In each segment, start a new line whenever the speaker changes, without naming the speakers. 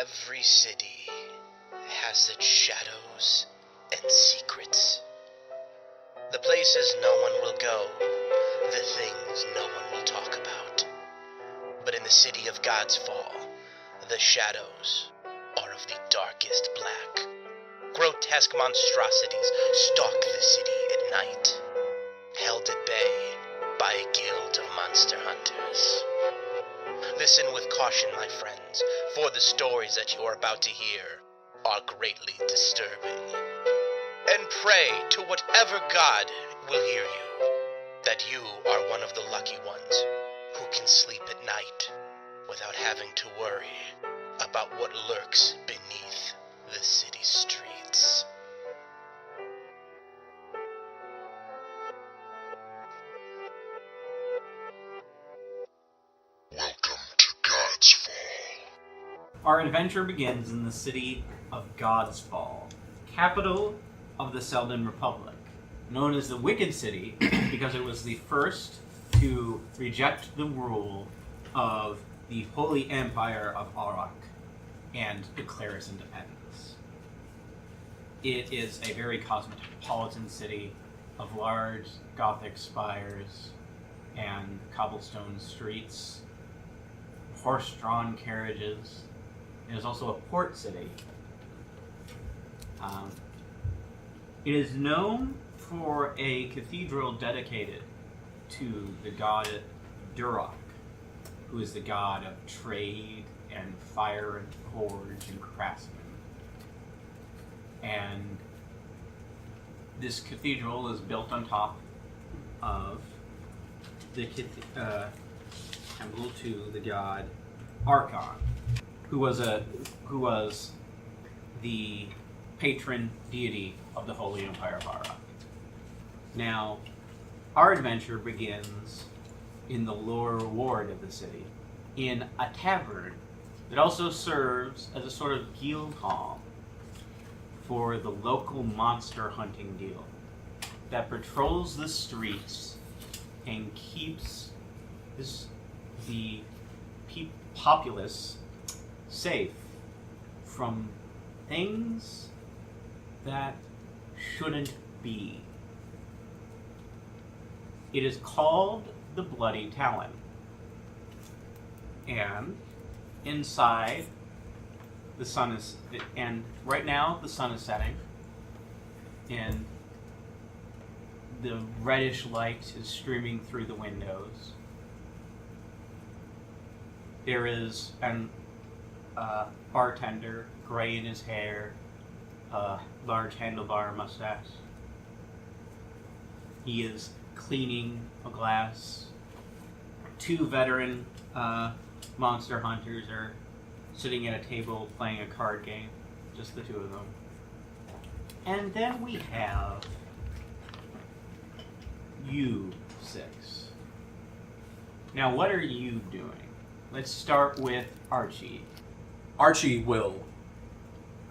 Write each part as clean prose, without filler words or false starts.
Every city has its shadows and secrets. The places no one will go, the things no one will talk about. But in the City of Godsfall, the shadows are of the darkest black. Grotesque monstrosities stalk the city at night, held at bay by a guild of monster hunters. Listen with caution, my friends, for the stories that you are about to hear are greatly disturbing. And pray to whatever God will hear you, that you are one of the lucky ones who can sleep at night without having to worry about what lurks beneath the city streets.
Welcome to Godsfall.
Our adventure begins in the City of Godsfall, capital of the Selden Republic, known as the Wicked City because it was the first to reject the rule of the Holy Empire of Arak and declare its independence. It is a very cosmopolitan city of large Gothic spires and cobblestone streets, horse-drawn carriages. It is also a port city. It is known for a cathedral dedicated to the god Durak, who is the god of trade and fire and forge and craftsmen. And this cathedral is built on top of the temple to the god Archon, who was the patron deity of the Holy Empire of Arak. Now, our adventure begins in the lower ward of the city, in a tavern that also serves as a sort of guild hall for the local monster hunting guild that patrols the streets and keeps the populace safe from things that shouldn't be. It is called the Bloody Talon. And inside, the sun is, and right now the sun is setting, and the reddish light is streaming through the windows. There is an bartender, gray in his hair, a large handlebar mustache. He is cleaning a glass. Two veteran monster hunters are sitting at a table playing a card game, just the two of them. And then we have you six. Now, what are you doing? Let's start with Archie.
Archie will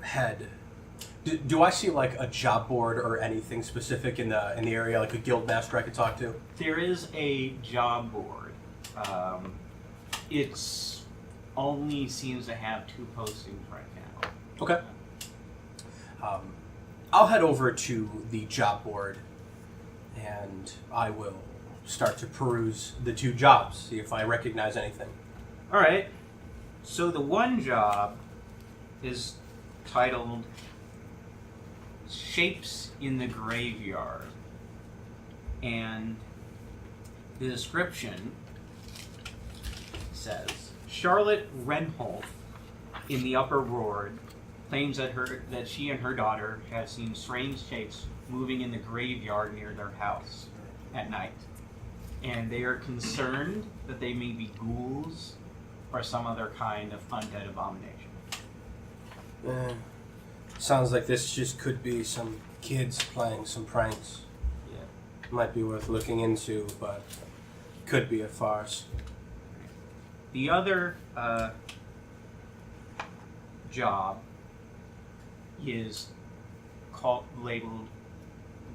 head. Do I see like a job board or anything specific in the area, like a guild master I could talk to?
There is a job board. It's only seems to have 2 postings right now.
Okay. I'll head over to the job board, and I will start to peruse the 2 jobs, see if I recognize anything.
All right. So the one job is titled Shapes in the Graveyard. And the description says, Charlotte Renholf in the upper ward claims that she and her daughter have seen strange shapes moving in the graveyard near their house at night. And they are concerned that they may be ghouls or some other kind of undead abomination.
Sounds like this just could be some kids playing some pranks.
Yeah.
Might be worth looking into, but could be a farce.
The other job is labeled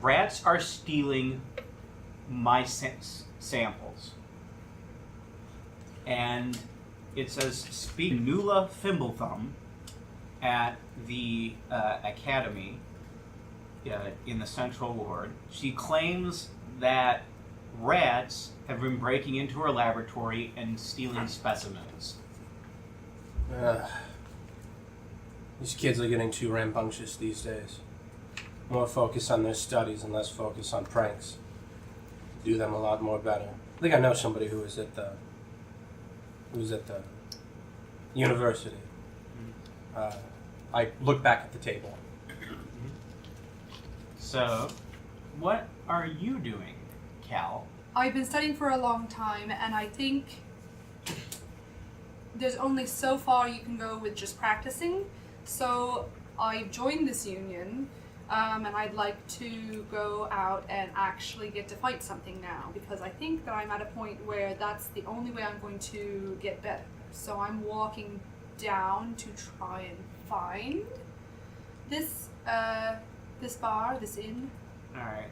Rats Are Stealing My Samples. And it says, Speak Nula Fimblethumb at the academy in the central ward. She claims that rats have been breaking into her laboratory and stealing specimens.
These kids are getting too rambunctious these days. More focus on their studies and less focus on pranks. Do them a lot more better. I think I know somebody who was at the university. I look back at the table.
So, what are you doing, Cal?
I've been studying for a long time, and I think there's only so far you can go with just practicing. So I've joined this union, and I'd like to go out and actually get to fight something now, because I think that I'm at a point where that's the only way I'm going to get better. So I'm walking down to try and find this bar, this inn.
Alright.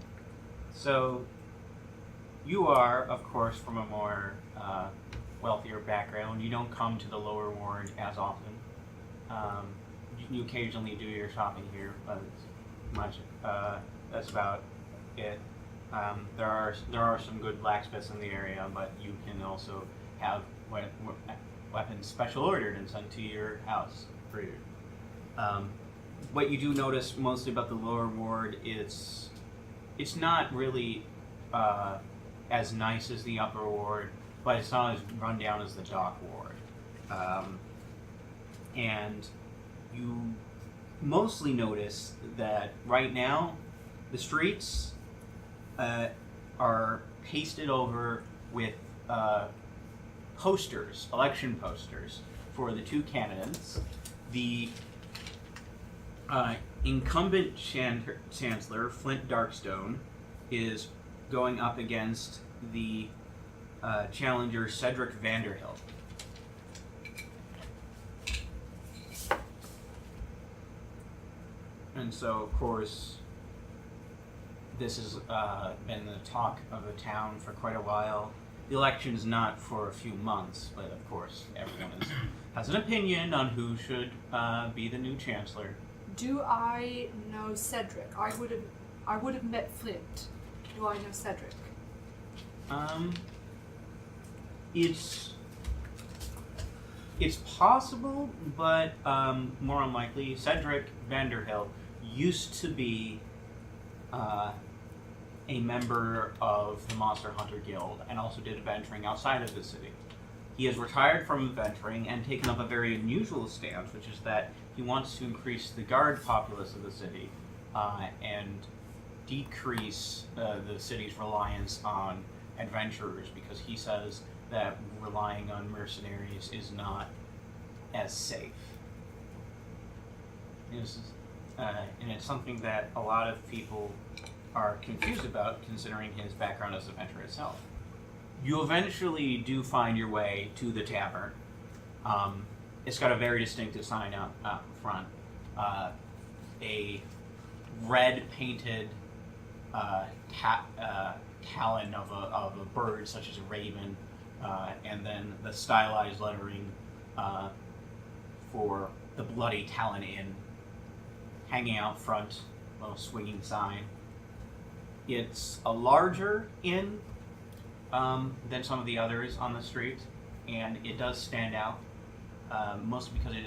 So, you are, of course, from a more wealthier background. You don't come to the lower ward as often. You occasionally do your shopping here, but that's about it. There are some good blacksmiths in the area, but you can also have weapons special ordered and sent to your house for you. What you do notice mostly about the lower ward is it's not really as nice as the upper ward, but it's not as run down as the dock ward. And you mostly notice that right now the streets are pasted over with posters, election posters for the two candidates. The incumbent Chancellor, Flint Darkstone, is going up against the challenger, Cedric Vanderhill. And so, of course, this has been the talk of the town for quite a while. The election's not for a few months, but of course, everyone has an opinion on who should be the new chancellor.
Do I know Cedric? I would have met Flint. Do I know Cedric?
It's possible, but more unlikely. Cedric Vanderhill used to be a member of the Monster Hunter Guild and also did adventuring outside of the city. He has retired from adventuring and taken up a very unusual stance, which is that he wants to increase the guard populace of the city and decrease the city's reliance on adventurers, because he says that relying on mercenaries is not as safe. And it's something that a lot of people are confused about, considering his background as an adventurer itself. You eventually do find your way to the tavern. It's got a very distinctive sign out front. A red painted talon of a bird, such as a raven, and then the stylized lettering for the Bloody Talon Inn hanging out front, a little swinging sign. It's a larger inn than some of the others on the street, and it does stand out, mostly because it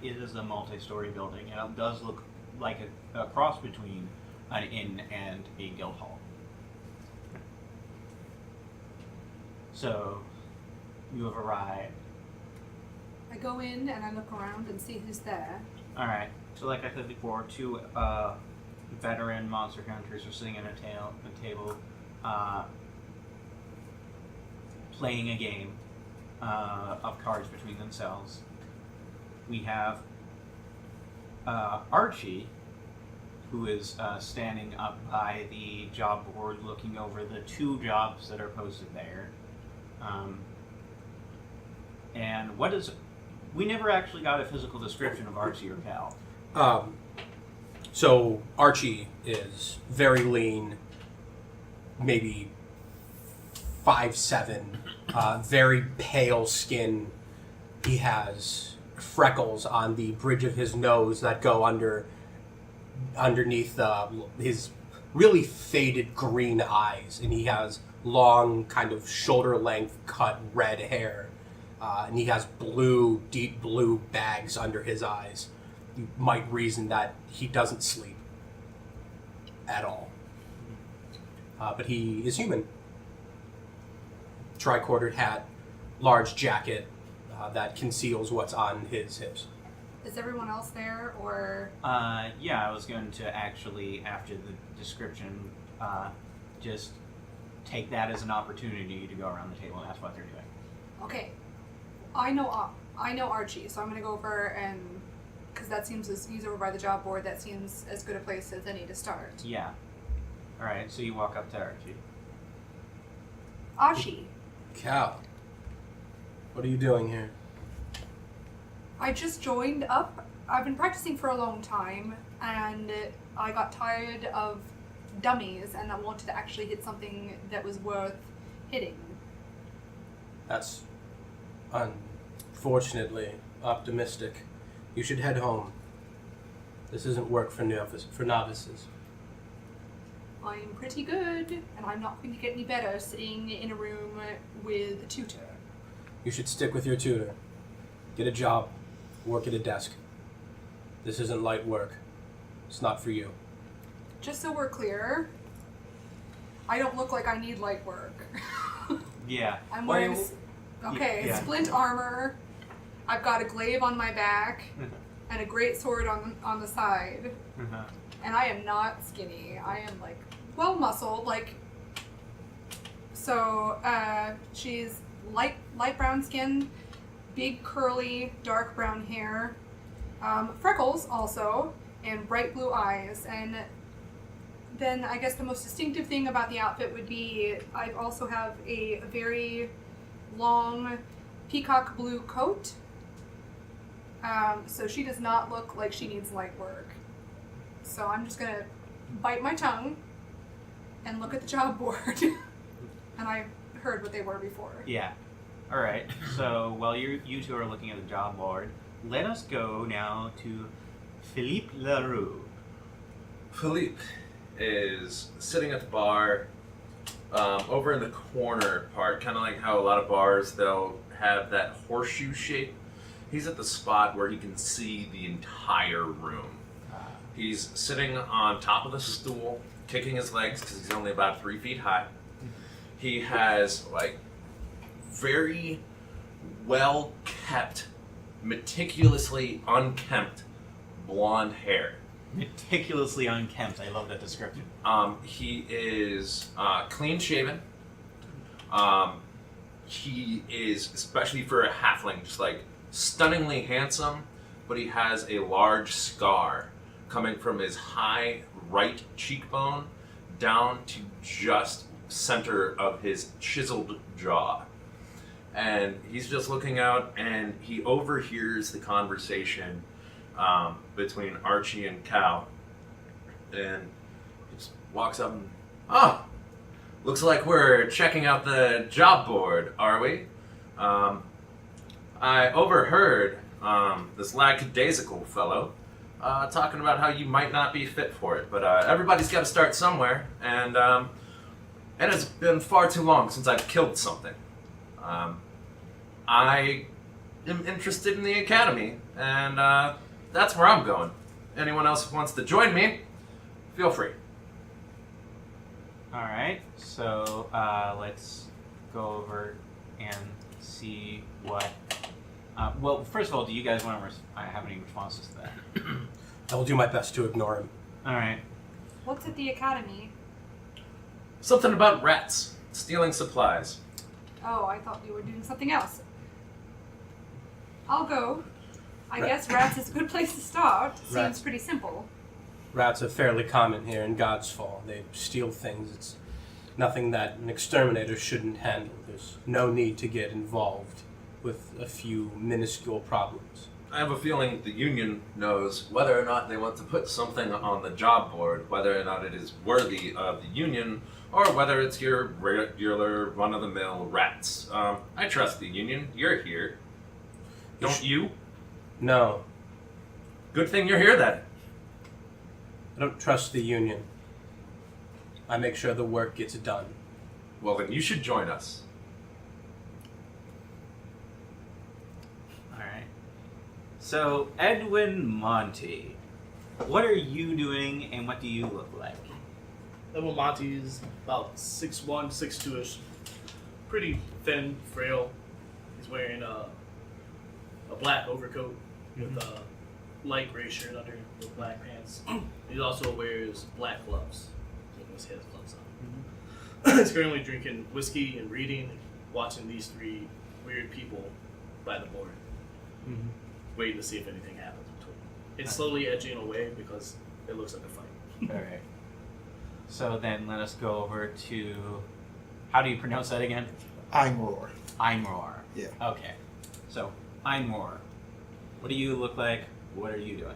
is a multi-story building, and it does look like a cross between an inn and a guild hall. So, you have arrived.
I go in and I look around and see who's there.
Alright, so like I said before, two veteran monster hunters are sitting at a table playing a game of cards between themselves. We have Archie, who is standing up by the job board looking over the two jobs that are posted there. And we never actually got a physical description of Archie or Cal.
So Archie is very lean, maybe 5'7", very pale skin. He has freckles on the bridge of his nose that go underneath his really faded green eyes, and he has long, kind of shoulder-length cut red hair, and he has deep blue bags under his eyes. You might reason that he doesn't sleep at all. But he is human. Tri-quartered hat, large jacket that conceals what's on his hips.
Is everyone else there, or?
Yeah, I was going to actually, after the description, just take that as an opportunity to go around the table and ask what they're doing.
Okay, I know Archie, so I'm gonna go over and, because he's over by the job board. That seems as good a place as any to start.
Yeah. All right. So you walk up to Archie.
Archie,
Cal, what are you doing here?
I just joined up. I've been practicing for a long time, and I got tired of dummies, and I wanted to actually hit something that was worth hitting.
That's unfortunately optimistic. You should head home. This isn't work for novices.
I'm pretty good, and I'm not going to get any better sitting in a room with a tutor.
You should stick with your tutor. Get a job. Work at a desk. This isn't light work. It's not for you.
Just so we're clear, I don't look like I need light work.
Yeah.
I'm wearing
yeah.
splint armor. I've got a glaive on my back and a great sword on the side. And I am not skinny. I am like well muscled, like. So she's light brown skin, big curly dark brown hair, freckles also, and bright blue eyes. And then I guess the most distinctive thing about the outfit would be I also have a very long peacock blue coat. So she does not look like she needs light work. So I'm just gonna bite my tongue and look at the job board. And I heard what they were before.
Yeah. All right. So while you two are looking at the job board, let us go now to Philippe Leroux.
Philippe is sitting at the bar over in the corner part, kind of like how a lot of bars, they'll have that horseshoe shape. He's at the spot where he can see the entire room. He's sitting on top of the stool, kicking his legs because he's only about 3 feet high. He has like very well kept, meticulously unkempt blonde hair.
Meticulously unkempt. I love that description.
He is clean shaven. He is, especially for a halfling, just like stunningly handsome, but he has a large scar coming from his high right cheekbone down to just center of his chiseled jaw. And he's just looking out, and he overhears the conversation between Archie and Cal, and he just walks up and, looks like we're checking out the job board, are we? I overheard this lackadaisical fellow talking about how you might not be fit for it, but everybody's got to start somewhere, and it has been far too long since I've killed something. I am interested in the academy, and that's where I'm going. Anyone else who wants to join me, feel free.
All right. So let's go over and see what. Well, first of all, do you guys want to have any responses to that?
I will do my best to ignore him.
All right.
What's at the academy?
Something about rats stealing supplies.
Oh, I thought you were doing something else. I'll go. I
Right.
guess rats is a good place to start. Seems
Rats.
pretty simple.
Rats are fairly common here in Godsfall. They steal things. It's nothing that an exterminator shouldn't handle. There's no need to get involved with a few minuscule problems.
I have a feeling the union knows whether or not they want to put something on the job board, whether or not it is worthy of the union, or whether it's your regular run-of-the-mill rats. I trust the union. You're here. Don't you?
No,
Good thing you're here then.
I don't trust the Union. I make sure the work gets done.
Well, then you should join us.
Alright. So, Edwin Monty, what are you doing and what do you look like?
Edwin Monty is about 6'1", 6'2"-ish. Pretty thin, frail. He's wearing a black overcoat with a light gray shirt under with black pants. He also wears black gloves. So he has gloves on. He's currently drinking whiskey and reading, watching these three weird people by the board, waiting to see if anything happens between them. It's slowly edging away because it looks like a fight.
Alright. So then let us go over to... How do you pronounce that again?
Ianroar.
Ianroar.
Yeah.
Okay. So, Ianroar, what do you look like? What are you doing?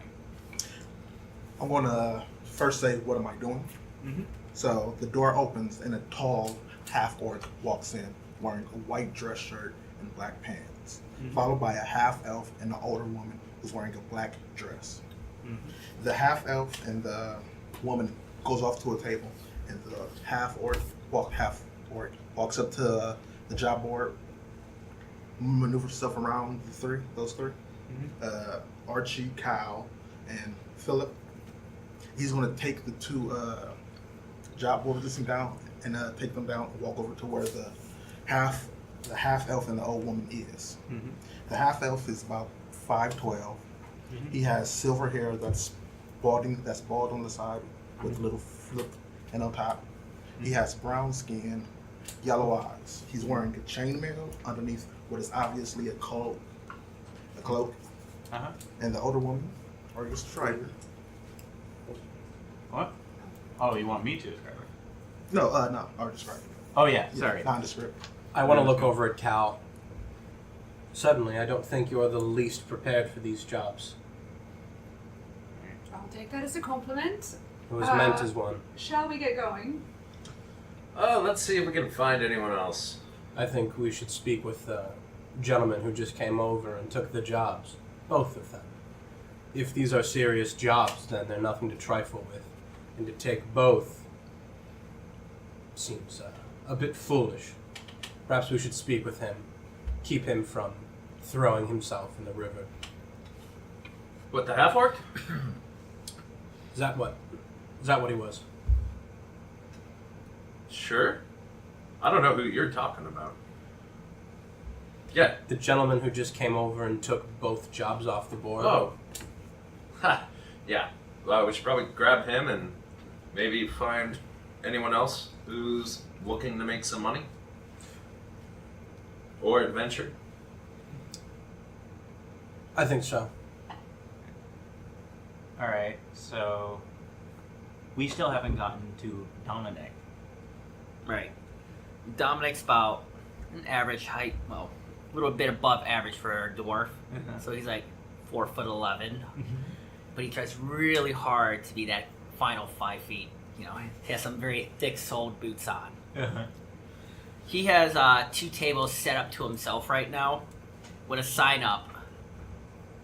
I'm going to first say, what am I doing?
Mm-hmm.
So the door opens and a tall half-orc walks in wearing a white dress shirt and black pants, followed by a half-elf and an older woman who's wearing a black dress. The half-elf and the woman goes off to a table, and the half-orc walks up to the job board, maneuvers stuff around those three. Archie, Kyle, and Philippe. He's going to take the two job boarders down and take them down and walk over to where the half elf and the old woman is. The half elf is about 5'12". He has silver hair that's bald on the side with a little flip and on top. He has brown skin, yellow eyes. He's wearing a chainmail underneath what is obviously a cloak. And the older woman, or just Strider.
What? Oh, you want me to describe it?
No, or describe it.
Oh, yeah, sorry.
Nondescript.
I want to look over at Cal. Suddenly, I don't think you're the least prepared for these jobs.
I'll take that as a compliment.
It was meant as one.
Shall we get going?
Let's see if we can find anyone else.
I think we should speak with the gentleman who just came over and took the jobs. Both of them. If these are serious jobs, then they're nothing to trifle with. And to take both seems a bit foolish. Perhaps we should speak with him. Keep him from throwing himself in the river.
What, the half-orc?
Is that what he was?
Sure. I don't know who you're talking about. Yeah.
The gentleman who just came over and took both jobs off the board?
Oh. Ha. Yeah. Well, we should probably grab him and maybe find anyone else who's looking to make some money. Or adventure.
I think so.
Alright, so... We still haven't gotten to Dominic.
Right. Dominic's about an average height, well, a little bit above average for a dwarf. So he's like 4'11". But he tries really hard to be that final 5 feet. You know, he has some very thick-soled boots on. He has 2 tables set up to himself right now with a sign up,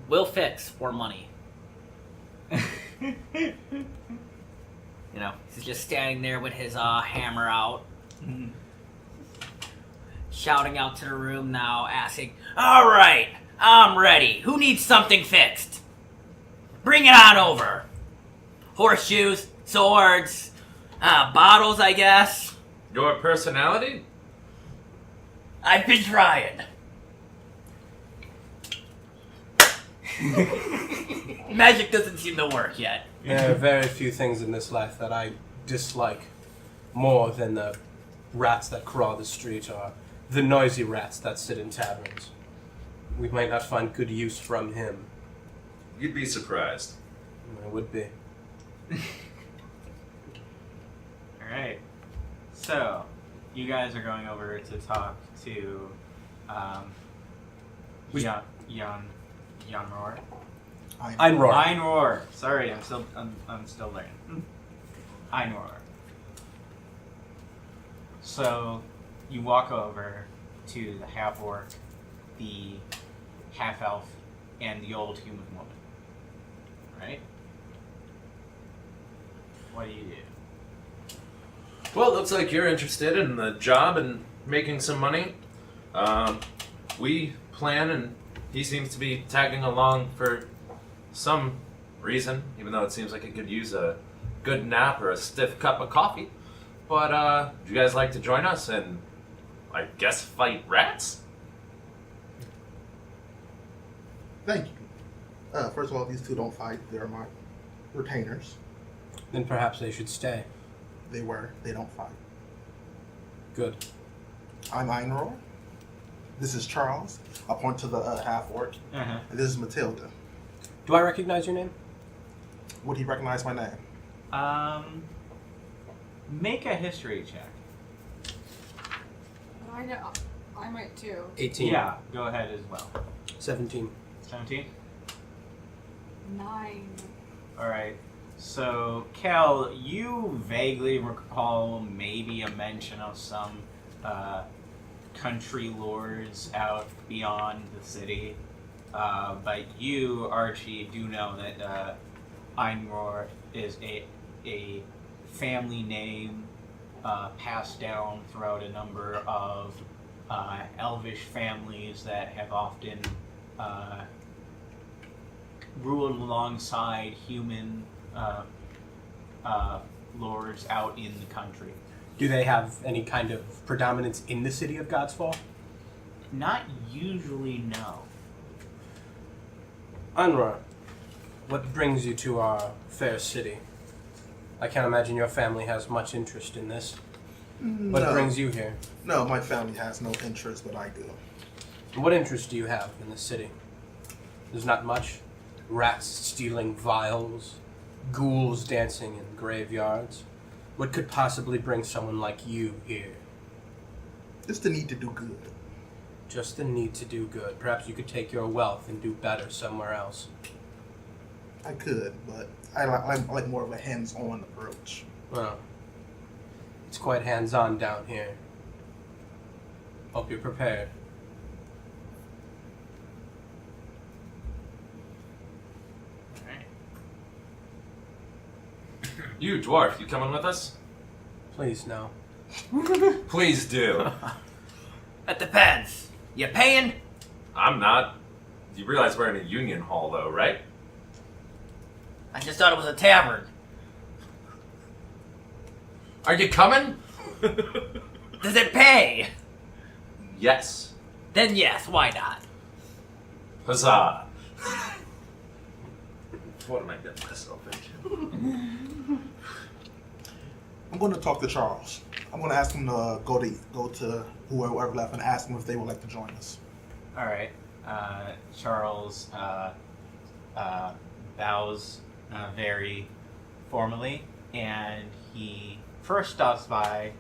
"Will fix for money." You know, he's just standing there with his hammer out, shouting out to the room now, asking, "All right, I'm ready. Who needs something fixed? Bring it on over. Horseshoes, swords, bottles, I guess."
Your personality?
I've been trying. Magic doesn't seem to work yet.
There are very few things in this life that I dislike more than the rats that crawl the street or the noisy rats that sit in taverns. We might not find good use from him.
You'd be surprised.
I would be.
Alright. So, you guys are going over to talk to Ianroar.
Ianroar.
Ianroar. Sorry, I'm still learning. Ianroar. So, you walk over to the half-orc, the half-elf, and the old human woman. Right? What do you do?
Well, it looks like you're interested in the job and making some money. We plan, and he seems to be tagging along for some reason, even though it seems like he could use a good nap or a stiff cup of coffee. But, would you guys like to join us and, I guess, fight rats?
Thank you. First of all, these two don't fight. They're my retainers.
Then perhaps they should stay.
They don't fight.
Good.
I'm Ianroar. This is Charles. I point to the half-orc.
Uh-huh.
And this is Matilda.
Do I recognize your name?
Would he recognize my name?
Make a history check.
I know. I might too.
18.
Yeah, go ahead as well.
17.
17?
9.
Alright. So, Kel, you vaguely recall maybe a mention of some country lords out beyond the city. But you, Archie, do know that Ianroar is a family name passed down throughout a number of elvish families that have often ruled alongside human lords out in the country.
Do they have any kind of predominance in the City of Godsfall?
Not usually, no.
Ianroar, what brings you to our fair city? I can't imagine your family has much interest in this. What brings you here?
No, my family has no interest, but I do.
What interest do you have in the city? There's not much. Rats stealing vials, ghouls dancing in graveyards. What could possibly bring someone like you here?
Just the need to do good.
Just the need to do good. Perhaps you could take your wealth and do better somewhere else.
I could, but I like more of a hands-on approach.
Well, it's quite hands-on down here. Hope you're prepared.
Alright.
You, dwarf, you coming with us?
Please, no.
Please do.
That depends. You paying?
I'm not. You realize we're in a union hall, though, right?
I just thought it was a tavern.
Are you coming?
Does it pay?
Yes.
Then yes, why not?
Huzzah. What am I getting myself into?
I'm going to talk to Charles. I'm going to ask him to go to whoever left and ask them if they would like to join us.
Alright. Charles bows very formally, and he first stops by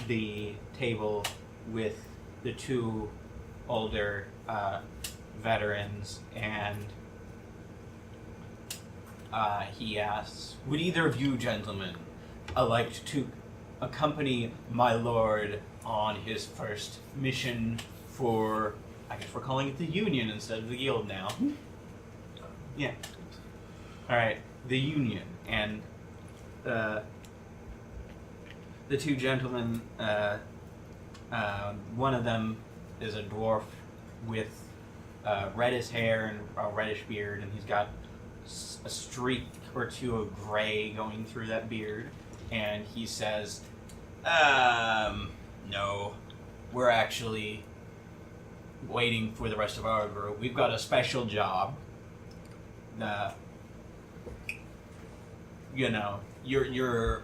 the table with the two older veterans, and he asks, "Would either of you gentlemen like to accompany my lord on his first mission for, I guess we're calling it the Union instead of the Guild now." Yeah. Alright, the Union. And the two gentlemen, one of them is a dwarf with reddish hair and a reddish beard, and he's got a streak or two of gray going through that beard. And he says, no, we're actually waiting for the rest of our group. We've got a special job. Your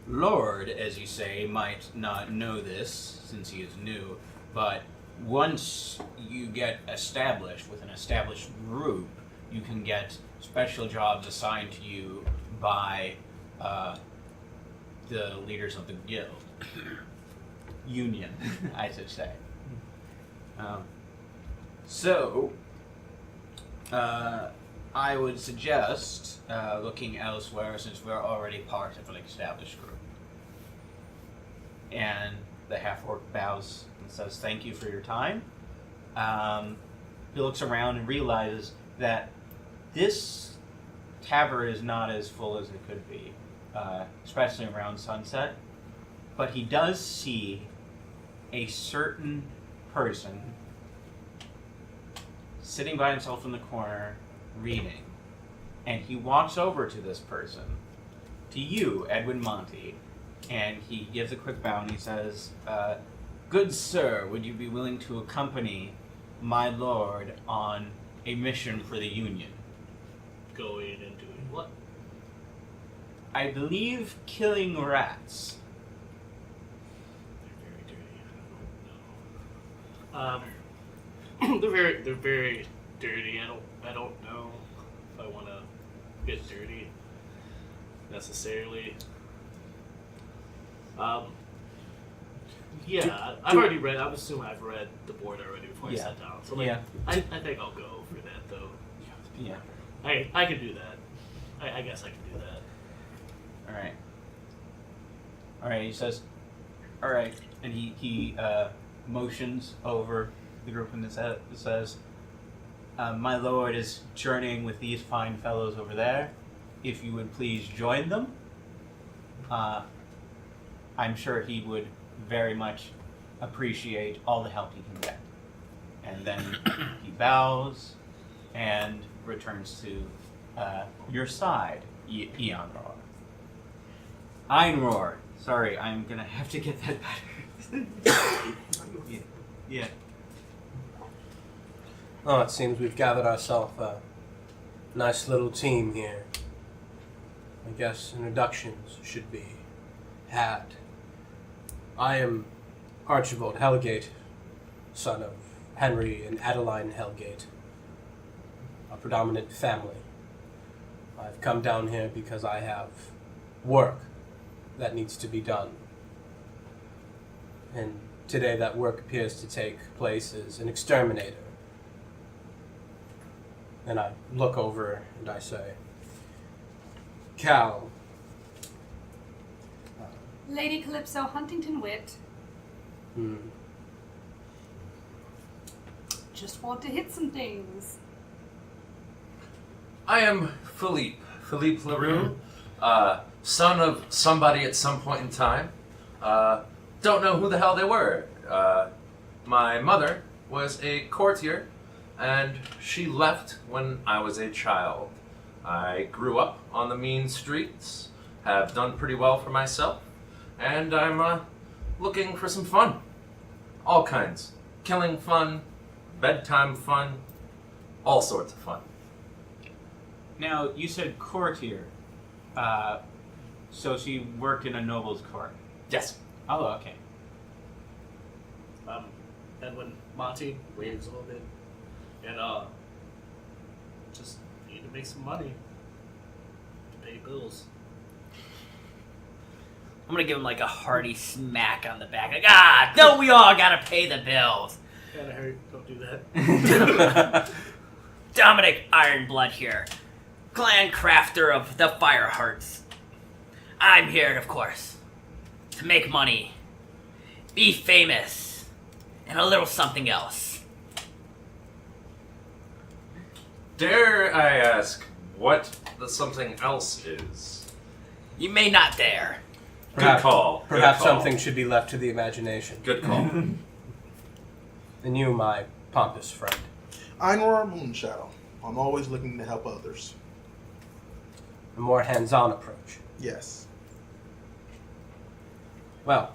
lord, as you say, might not know this since he is new, but once you get established with an established group, you can get special jobs assigned to you by the leaders of the guild. Union, I should say. I would suggest looking elsewhere since we're already part of an established group. And the half-orc bows and says, "Thank you for your time. he looks around and realizes that this tavern is not as full as it could be, especially around sunset. But he does see a certain person sitting by himself in the corner reading. And he walks over to this person, to you, Edwin Monty, and he gives a quick bow and he says, "Good sir, would you be willing to accompany my lord on a mission for the Union?"
Going and doing what?
I believe killing rats.
They're very dirty. I don't know. They're very dirty. I don't know if I want to get dirty necessarily. Yeah, I've already read. I'm assuming I've read the board already before I sat down. So like,
Yeah.
I think I'll go for that though.
Yeah.
I can do that. I guess I can do that.
Alright, he says, alright, and he motions over the group and says, "My lord is journeying with these fine fellows over there. If you would please join them, I'm sure he would very much appreciate all the help he can get." And then he bows and returns to your side, Ianroar. Ianroar. Sorry, I'm gonna have to get that better. yeah.
Well, it seems we've gathered ourselves a nice little team here. I guess introductions should be had. I am Archibald Helgate, son of Henry and Adeline Helgate, a predominant family. I've come down here because I have work that needs to be done. And today that work appears to take place as an exterminator. And I look over and I say, "Cal."
Lady Calypso Huntington Wit. Just want to hit some things.
I am Philippe LaRue, son of somebody at some point in time. Don't know who the hell they were. My mother was a courtier, and she left when I was a child. I grew up on the mean streets, have done pretty well for myself, and I'm looking for some fun. All kinds. Killing fun, bedtime fun, all sorts of fun.
Now, you said courtier. So she worked in a noble's court.
Yes.
Oh, okay.
Edwin Monty waves a little bit, and just need to make some money to pay bills.
I'm gonna give him like a hearty smack on the back. Like, don't we all gotta pay the bills?
Kinda hurt. Don't do that.
Dominic Ironblood here, clan crafter of the Firehearts. I'm here, of course, to make money, be famous, and a little something else.
Dare I ask what the something else is?
You may not dare.
Good call.
Perhaps
Good call.
something should be left to the imagination.
Good call.
And you, my pompous friend.
Ianroar Moonshadow. I'm always looking to help others.
A more hands-on approach.
Yes.
Well,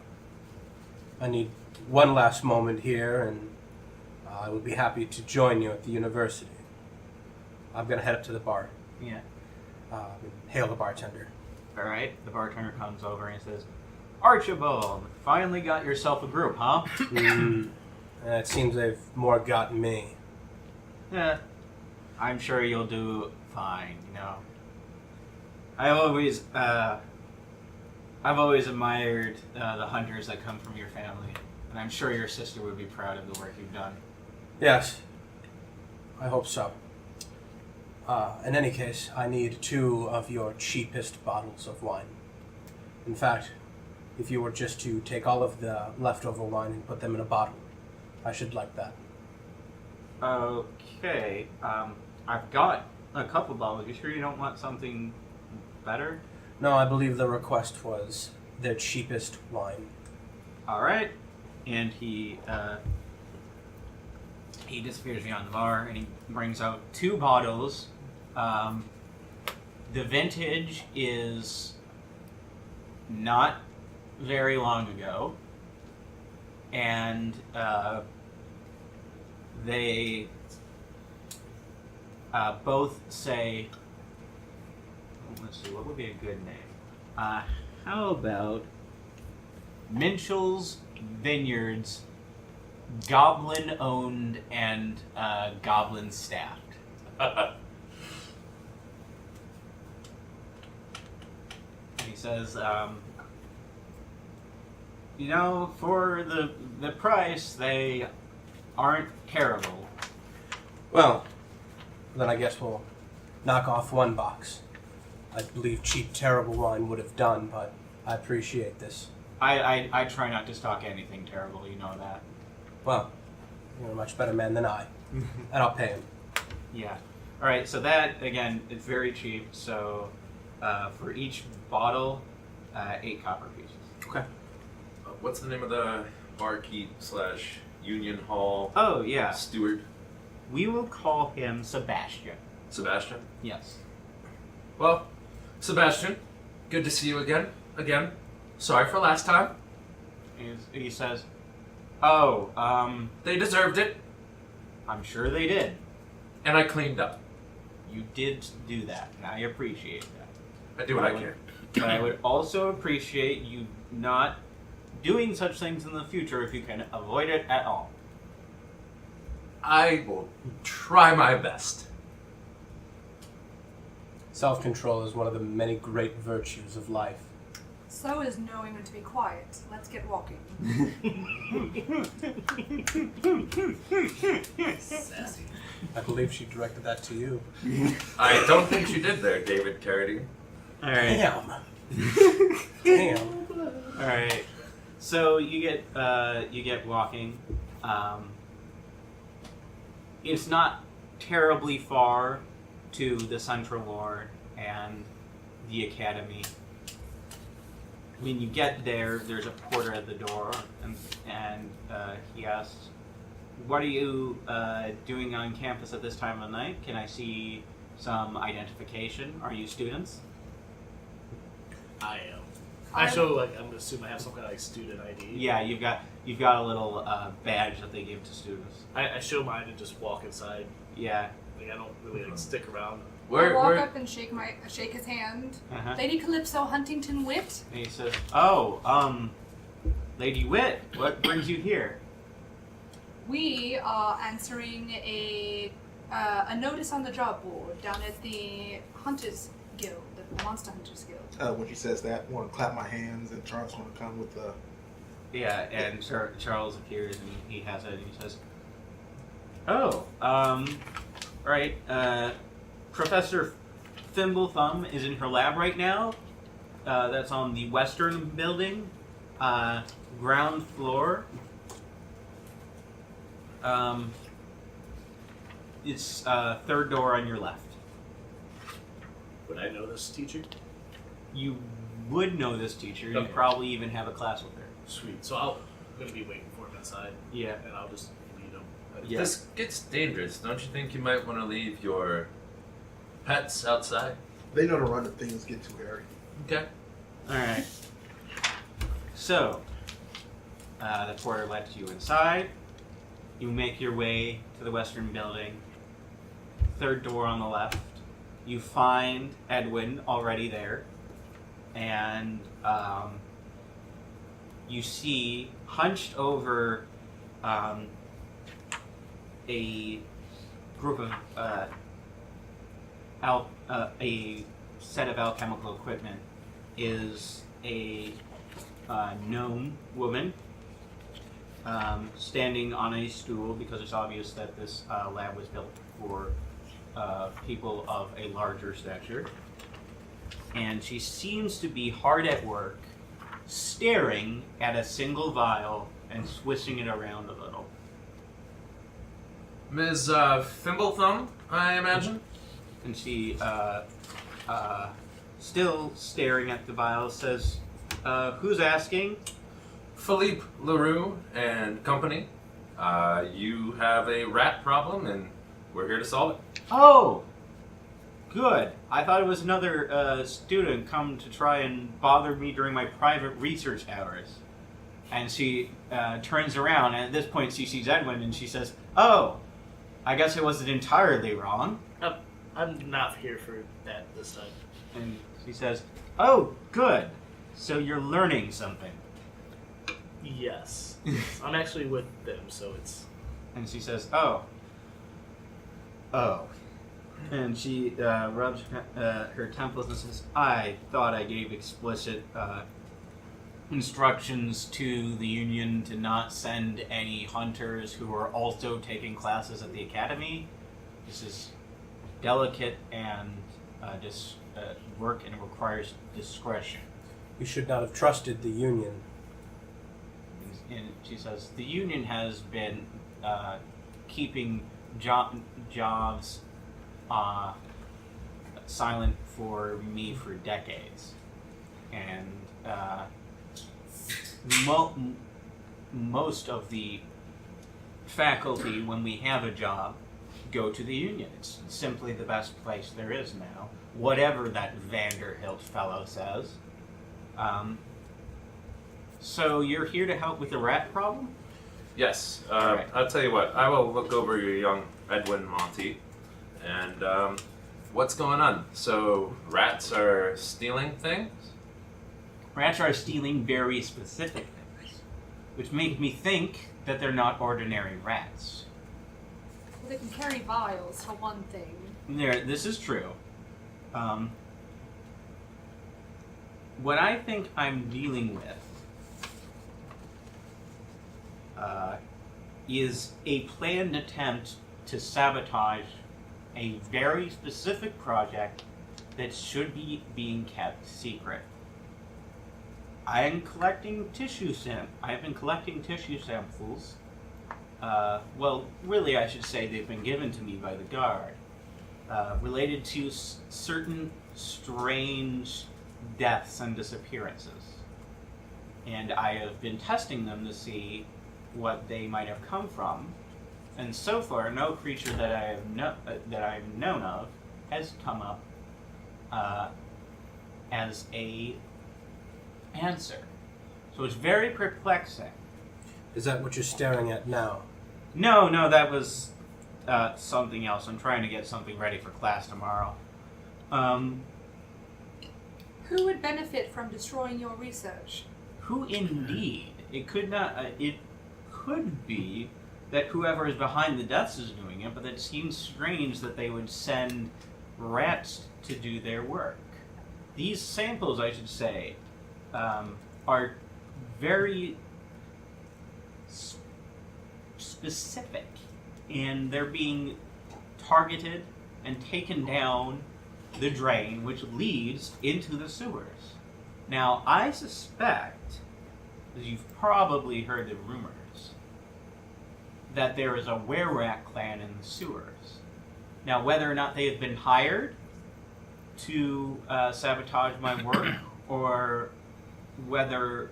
I need one last moment here, and I will be happy to join you at the university. I'm going to head up to the bar.
Yeah.
And hail the bartender.
Alright, the bartender comes over and says, "Archibald, finally got yourself a group, huh?"
It seems they've more gotten me.
Yeah. I'm sure you'll do fine, you know. I've always admired the hunters that come from your family, and I'm sure your sister would be proud of the work you've done.
Yes. I hope so. In any case, I need 2 of your cheapest bottles of wine. In fact, if you were just to take all of the leftover wine and put them in a bottle, I should like that.
Okay. I've got a couple bottles. You sure you don't want something better?
No, I believe the request was their cheapest wine.
All right. And he disappears beyond the bar, and he brings out 2 bottles. The vintage is not very long ago, and they both say, let's see, what would be a good name? How about Minchel's Vineyards, Goblin owned and Goblin staffed. He says, for the price, they aren't terrible.
Well, then I guess we'll knock off 1 box. I believe cheap, terrible wine would have done, but I appreciate this.
I try not to stock anything terrible, you know that.
Well, you're a much better man than I, and I'll pay him.
Yeah. All right. So that again, it's very cheap. So for each bottle, 8 copper pieces.
Okay.
What's the name of the barkeep/Union Hall
Oh yeah.
steward?
We will call him Sebastian.
Sebastian?
Yes.
Well, Sebastian, good to see you again. Sorry for last time.
He says, "Oh,
They deserved it,
I'm sure they did.
and I cleaned up.
You did do that, and I appreciate that.
I do what I can.
But I would also appreciate you not doing such things in the future if you can avoid it at all."
I will try my best.
Self-control is one of the many great virtues of life.
So is knowing when to be quiet. Let's get walking.
Sassy.
I believe she directed that to you.
I don't think she did there, David Carradine.
All right.
Damn.
All right. So you get walking. It's not terribly far to the Central Ward and the Academy. When you get there, there's a porter at the door, and he asks, "What are you doing on campus at this time of night? Can I see some identification? Are you students?"
I am. I show, I'm gonna assume I have some kind of student ID.
Yeah, you've got a little badge that they give to students.
I show mine and just walk inside.
Yeah.
I don't really stick around.
I walk up and shake his hand.
Uh-huh.
Lady Calypso Huntington Wit.
And he says, "Oh, Lady Wit, what brings you here?"
We are answering a notice on the job board down at the Hunters Guild, the Monster Hunters Guild.
When she says that, I want to clap my hands, and Charles want to come with the.
Yeah, and Charles appears and he has it and he says, "Oh, right, Professor Thimblethumb is in her lab right now. That's on the western building, ground floor. It's third door on your left."
Would I know this teacher?
You would know this teacher. You
Okay.
probably even have a class with her.
Sweet. So I'm gonna be waiting for him inside,
Yeah.
and I'll just lead him.
Yeah.
This gets dangerous. Don't you think you might want to leave your pets outside?
They know to run if things get too hairy.
Okay.
Alright. So, the porter lets you inside. You make your way to the western building. Third door on the left. You find Edwin already there. And you see, hunched over a group of a set of alchemical equipment is a gnome woman standing on a stool, because it's obvious that this lab was built for people of a larger stature. And she seems to be hard at work, staring at a single vial and swishing it around a little.
Ms. Thimblethumb, I imagine?
And she, still staring at the vial, says, who's asking?
Philippe LaRue and company. You have a rat problem, and we're here to solve it.
Oh! Good. I thought it was another student come to try and bother me during my private research hours. And she turns around, and at this point she sees Edwin, and she says, oh, I guess I wasn't entirely wrong.
I'm not here for that this time.
And she says, oh, good. So you're learning something.
Yes. I'm actually with them, so it's...
And she says, oh. And she rubs her temples and says, I thought I gave explicit instructions to the Union to not send any hunters who are also taking classes at the Academy. This is delicate and work, and it requires discretion.
We should not have trusted the Union.
And she says, the Union has been keeping jobs silent for me for decades. And most of the faculty, when we have a job, go to the Union. It's simply the best place there is now, whatever that Vanderhilt fellow says. So you're here to help with the rat problem?
Yes.
Alright.
I'll tell you what. I will look over your young Edwin Monty, and what's going on? So rats are stealing things?
Rats are stealing very specific things, which make me think that they're not ordinary rats.
Well, they can carry vials, for one thing.
This is true. What I think I'm dealing with is a planned attempt to sabotage a very specific project that should be being kept secret. I am collecting I've been collecting tissue samples. Well, really, I should say they've been given to me by the guard, related to certain strange deaths and disappearances. And I have been testing them to see what they might have come from. And so far, no creature that I've known of has come up as a answer. So it's very perplexing.
Is that what you're staring at now?
No, that was something else. I'm trying to get something ready for class tomorrow.
Who would benefit from destroying your research?
Who indeed? It could not. It could be that whoever is behind the deaths is doing it, but it seems strange that they would send rats to do their work. These samples, I should say, are very specific, and they're being targeted and taken down the drain, which leads into the sewers. Now, I suspect, as you've probably heard the rumors, that there is a were-rat clan in the sewers. Now, whether or not they have been hired to sabotage my work, or whether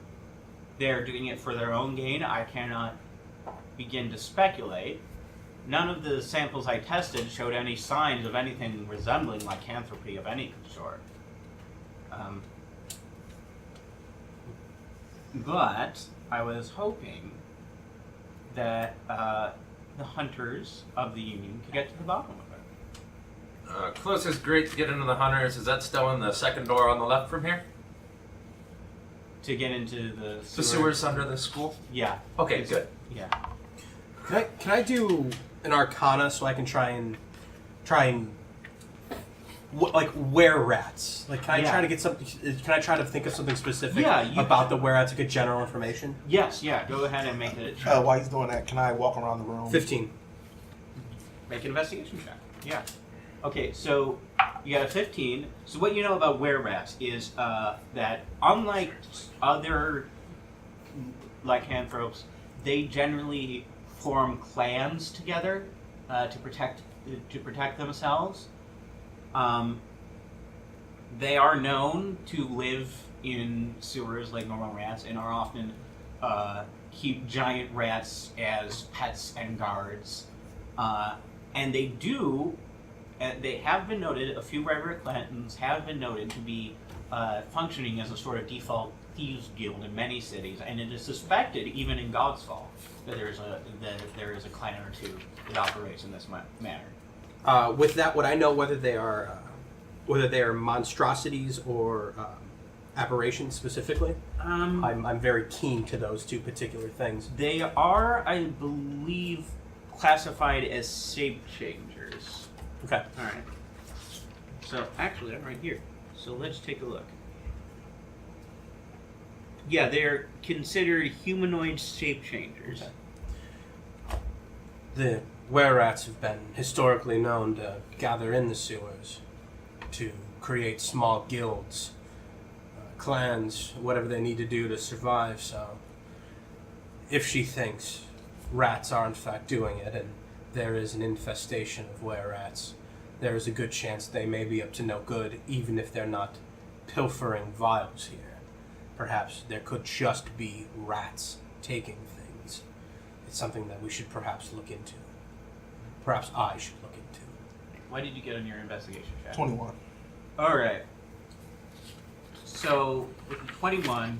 they're doing it for their own gain, I cannot begin to speculate. None of the samples I tested showed any signs of anything resembling lycanthropy of any sort. But I was hoping that the hunters of the Union could get to the bottom of it.
Closest grate to get into the hunters, is that still in the second door on the left from here?
To get into the
sewers under the school?
Yeah.
Okay, good.
Yeah.
Can I do an Arcana so I can try and were rats? Like, can I try to get something? Can I try to think of something specific about the were rats to get general information?
Yes. Yeah. Go ahead and make it. A
While he's doing that, can I walk around the room?
15.
Make an investigation check. Yeah. Okay. So you got a 15. So what you know about were rats is that unlike other lycanthropes, they generally form clans together to protect themselves. They are known to live in sewers like normal rats, and are often keep giant rats as pets and guards. And they have been noted, a few Reverend Clantons have been noted to be functioning as a sort of default thieves guild in many cities, and it is suspected, even in Godsfall, that there is a clan or two that operates in this manner.
With that, would I know whether they are monstrosities or aberrations specifically? I'm very keen to those two particular things.
They are, I believe, classified as shape changers.
Okay.
All right. So actually, I'm right here. So let's take a look. Yeah, they're considered humanoid shape changers.
Okay. The were-rats have been historically known to gather in the sewers to create small guilds, clans, whatever they need to do to survive. So if she thinks rats are in fact doing it and there is an infestation of were-rats, there is a good chance they may be up to no good, even if they're not pilfering vials here. Perhaps there could just be rats taking things. It's something that we should perhaps look into. Perhaps I should look into.
What did you get on your investigation check?
21.
All right. So with the 21,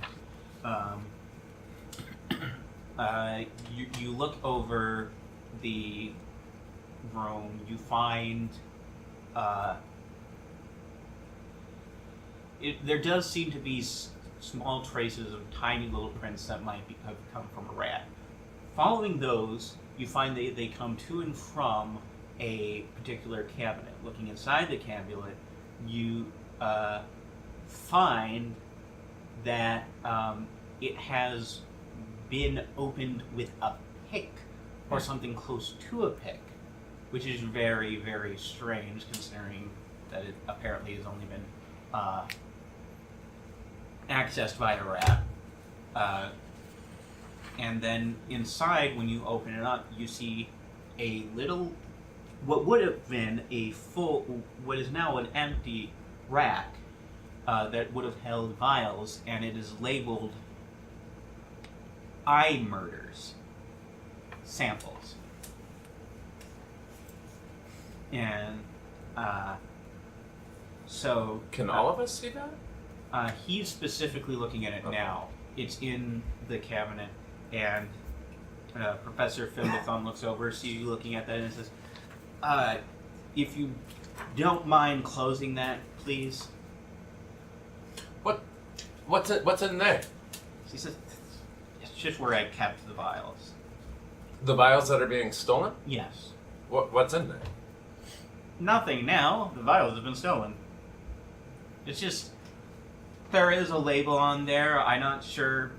you look over the room. You find there does seem to be small traces of tiny little prints that might have come from a rat. Following those, you find they come to and from a particular cabinet. Looking inside the cabinet, you find that it has been opened with a pick or something close to a pick, which is very, very strange considering that it apparently has only been accessed by a rat. And then inside, when you open it up, you see a little, what would have been a full, what is now an empty rack that would have held vials, and it is labeled eye murders samples. And so
Can all of us see that?
he's specifically looking at it now. It's in the cabinet, and Professor Philippe looks over, sees you looking at that, and says, if you don't mind closing that, please.
What's in there?
She says, it's just where I kept the vials.
The vials that are being stolen?
Yes.
What's in there?
Nothing now. The vials have been stolen. It's just, there is a label on there. I'm not sure.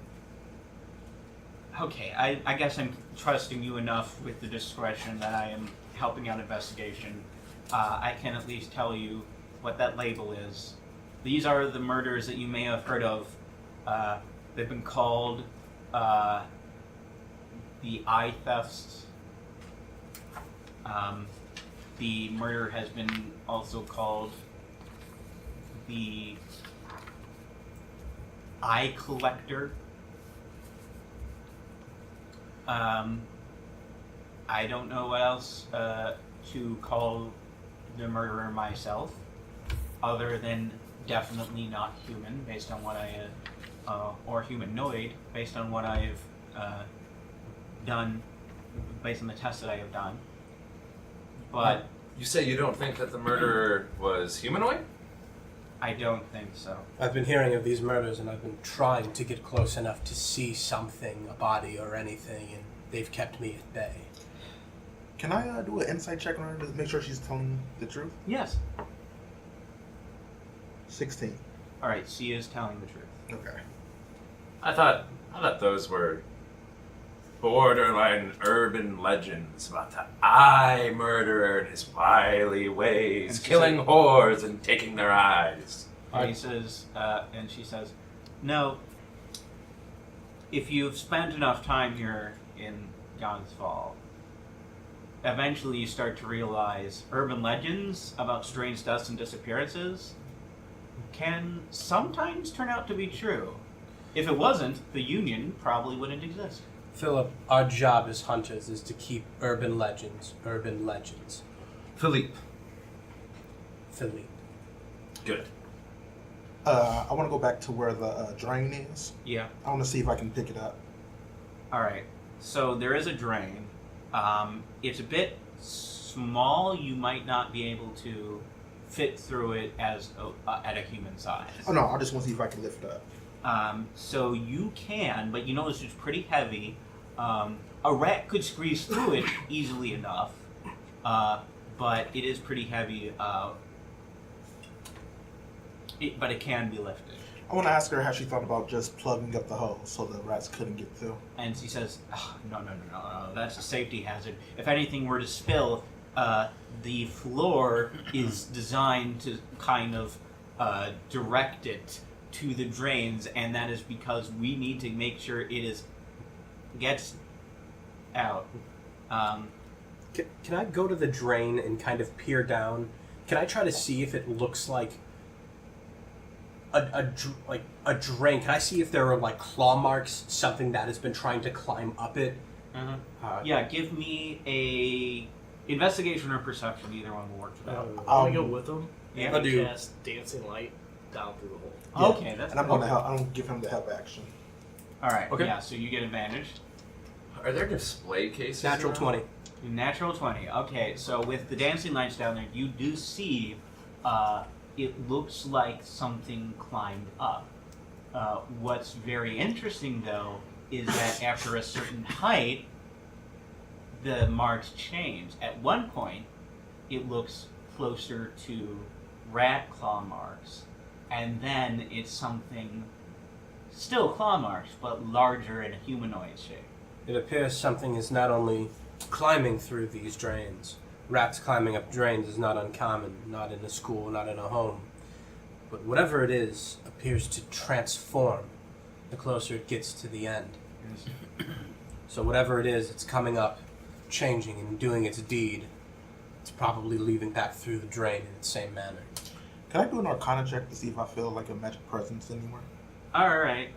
Okay, I guess I'm trusting you enough with the discretion that I am helping out investigation. I can at least tell you what that label is. These are the murders that you may have heard of. They've been called the eye thefts. The murder has been also called the eye collector. I don't know what else to call the murderer myself, other than definitely not human, based on what I or humanoid, based on what I've done, based on the tests that I have done. But
You say you don't think that the murderer was humanoid?
I don't think so.
I've been hearing of these murders, and I've been trying to get close enough to see something, a body or anything, and they've kept me at bay.
Can I do an insight check on her to make sure she's telling the truth?
Yes.
16.
All right, she is telling the truth.
Okay.
I thought those were borderline urban legends about the eye murderer and his wily ways,
And
killing
so-
whores and taking their eyes.
And he says, and she says, no. If you've spent enough time here in Godsfall, eventually you start to realize urban legends about strange deaths and disappearances can sometimes turn out to be true. If it wasn't, the Union probably wouldn't exist.
Philip, our job as hunters is to keep urban legends.
Philippe.
Philippe.
Good.
I want to go back to where the drain is.
Yeah.
I want to see if I can pick it up.
All right. So there is a drain. It's a bit small. You might not be able to fit through it as at a human size.
Oh no, I just want to see if I can lift it up.
So you can, but you notice it's pretty heavy. A rat could squeeze through it easily enough, but it is pretty heavy. But it can be lifted.
I want to ask her how she thought about just plugging up the hole so the rats couldn't get through.
And she says, oh, no, that's a safety hazard. If anything were to spill, the floor is designed to kind of direct it to the drains, and that is because we need to make sure gets out.
Can I go to the drain and kind of peer down? Can I try to see if it looks like a drain? Can I see if there are like claw marks, something that has been trying to climb up it?
Yeah, give me a investigation or perception. Either one will work for that.
I want to go with him.
Yeah,
and
do.
cast dancing light down through the hole.
Yeah.
Okay, that's
And I'm going to help. I'm going to give him the help action.
all right.
Okay.
Yeah, so you get advantage.
Are there display cases?
Natural
around?
20.
Natural 20. Okay, so with the dancing lights down there, you do see it looks like something climbed up. What's very interesting, though, is that after a certain height, the marks change. At one point, it looks closer to rat claw marks, and then it's something, still claw marks, but larger in a humanoid shape.
It appears something is not only climbing through these drains. Rats climbing up drains is not uncommon, not in a school, not in a home. But whatever it is appears to transform the closer it gets to the end. So whatever it is, it's coming up, changing, and doing its deed. It's probably leaving back through the drain in the same manner.
Can I do an Arcana check to see if I feel like a magic presence anywhere?
All right.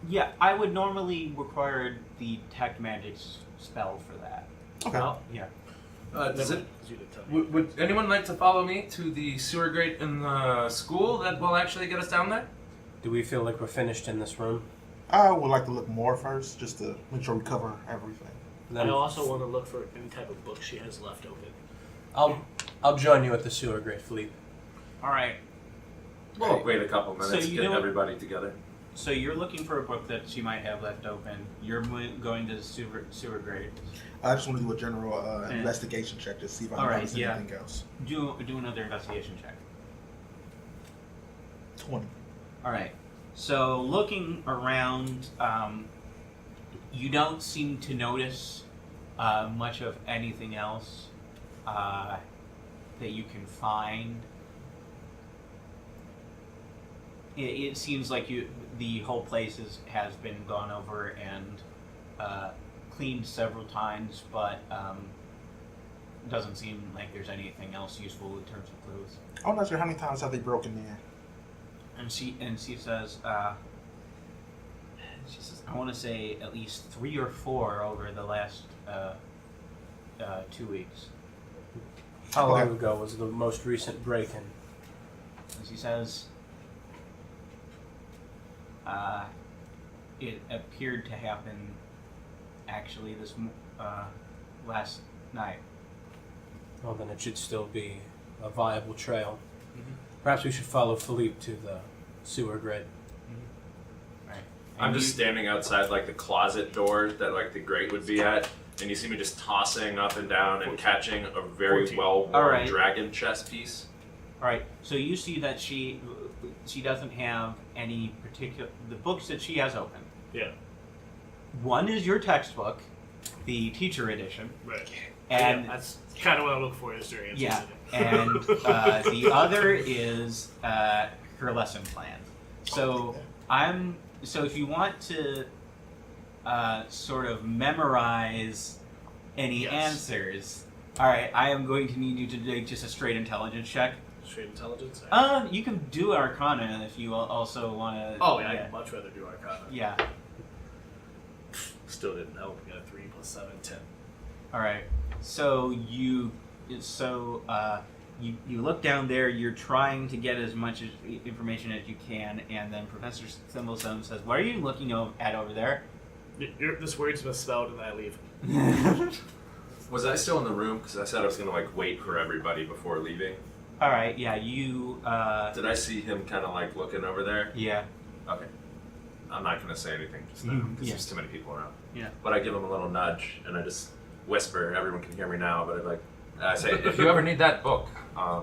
Yeah, I would normally require the detect magic spell for that.
Okay.
Oh, yeah.
Does it?
You did tell me.
Would anyone like to follow me to the sewer grate in the school that will actually get us down there?
Do we feel like we're finished in this room?
I would like to look more first, just to make sure we cover everything.
Then
I also want to look for any type of book she has left open.
I'll join you at the sewer grate, Philippe.
All right.
We'll wait a couple minutes
So
to
you
get
don't-
everybody together.
So you're looking for a book that she might have left open. You're going to the sewer grate.
I just want to do a general investigation check to see if I
All right,
notice
yeah.
anything else.
Do another investigation check.
20.
All right. So looking around, you don't seem to notice much of anything else that you can find. It seems like the whole place has been gone over and cleaned several times, but doesn't seem like there's anything else useful in terms of clues.
I'm not sure how many times have they broken in.
And she says, I want to say at least 3 or 4 over the last 2 weeks.
How long
Okay.
ago was the most recent break-in?
And she says, it appeared to happen actually this last night.
Well, then it should still be a viable trail. Perhaps we should follow Philippe to the sewer grid.
Right.
I'm
And
just
you-
standing outside like the closet door that like the grate would be at, and you see me just tossing up and down and catching a very
14.
well-worn
All right.
dragon chess piece.
All right. So you see that she doesn't have any particular the books that she has open.
Yeah.
One is your textbook, the teacher edition,
Right.
and
yeah, that's kind of what I look for is their answers.
yeah,
in it.
and the other is her lesson plan. So so if you want to sort of memorize any
Yes.
answers. Alright, I am going to need you to do just a straight intelligence check.
Straight intelligence?
You can do Arcana if you also want to...
Oh, yeah, I'd much rather do Arcana.
Yeah.
Still didn't help. We got a 3 plus 7, 10.
Alright, so you look down there, you're trying to get as much information as you can, and then Professor Thimblestone says, what are you looking at over there?
This word's misspelled and I leave.
Was I still in the room? Because I said I was going to like wait for everybody before leaving.
Alright, yeah, you...
Did I see him kind of like looking over there?
Yeah.
Okay. I'm not going to say anything just now because
Yeah.
there's too many people around.
Yeah.
But I give him a little nudge and I just whisper. Everyone can hear me now, but I say, if you ever need that book, I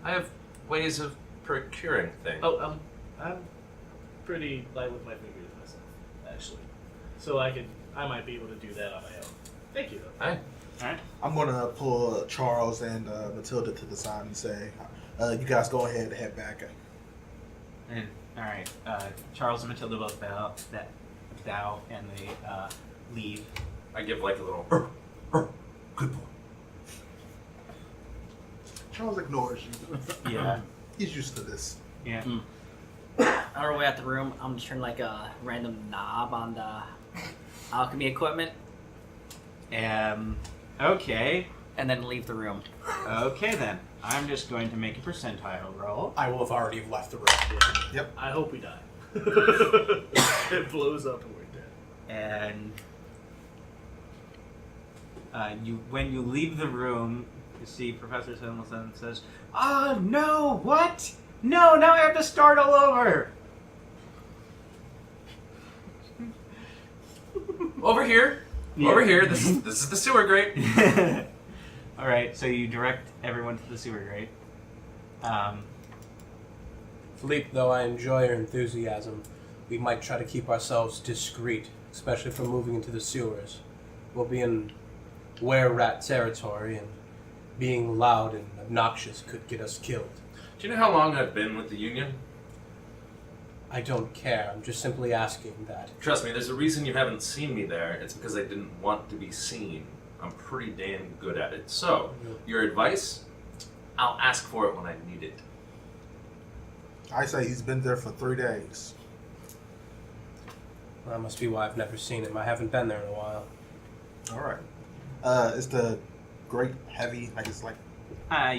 have ways of procuring things.
Oh, I'm pretty light with my fingers myself, actually. So I might be able to do that on my own. Thank you, though.
Hey.
Alright.
I'm gonna pull Charles and Matilda to the side and say, "You guys go ahead and head back."
And alright, Charles and Matilda both bow and they leave.
I give like a little, good boy.
Charles ignores you.
Yeah.
He's used to this.
Yeah.
On our way out the room, I'm just turning like a random knob on the alchemy equipment
Okay.
and then leave the room.
Okay then. I'm just going to make a percentile roll.
I will have already left the room.
Yep.
I hope we die. It blows up and we're dead.
And when you leave the room, you see Professor Simonson says, "Ah, no! What? No! Now I have to start all over."
Over here. Over here. This is the sewer grate.
All right. So you direct everyone to the sewer grate.
Philippe, though I enjoy your enthusiasm, we might try to keep ourselves discreet, especially if we're moving into the sewers. We'll be in were-rat territory, and being loud and obnoxious could get us killed.
Do you know how long I've been with the Union?
I don't care. I'm just simply asking that.
Trust me, there's a reason you haven't seen me there. It's because I didn't want to be seen. I'm pretty damn good at it. So, your advice? I'll ask for it when I need it.
I say he's been there for 3 days.
Well, that must be why I've never seen him. I haven't been there in a while.
All right. Is the grate heavy? Like it's like.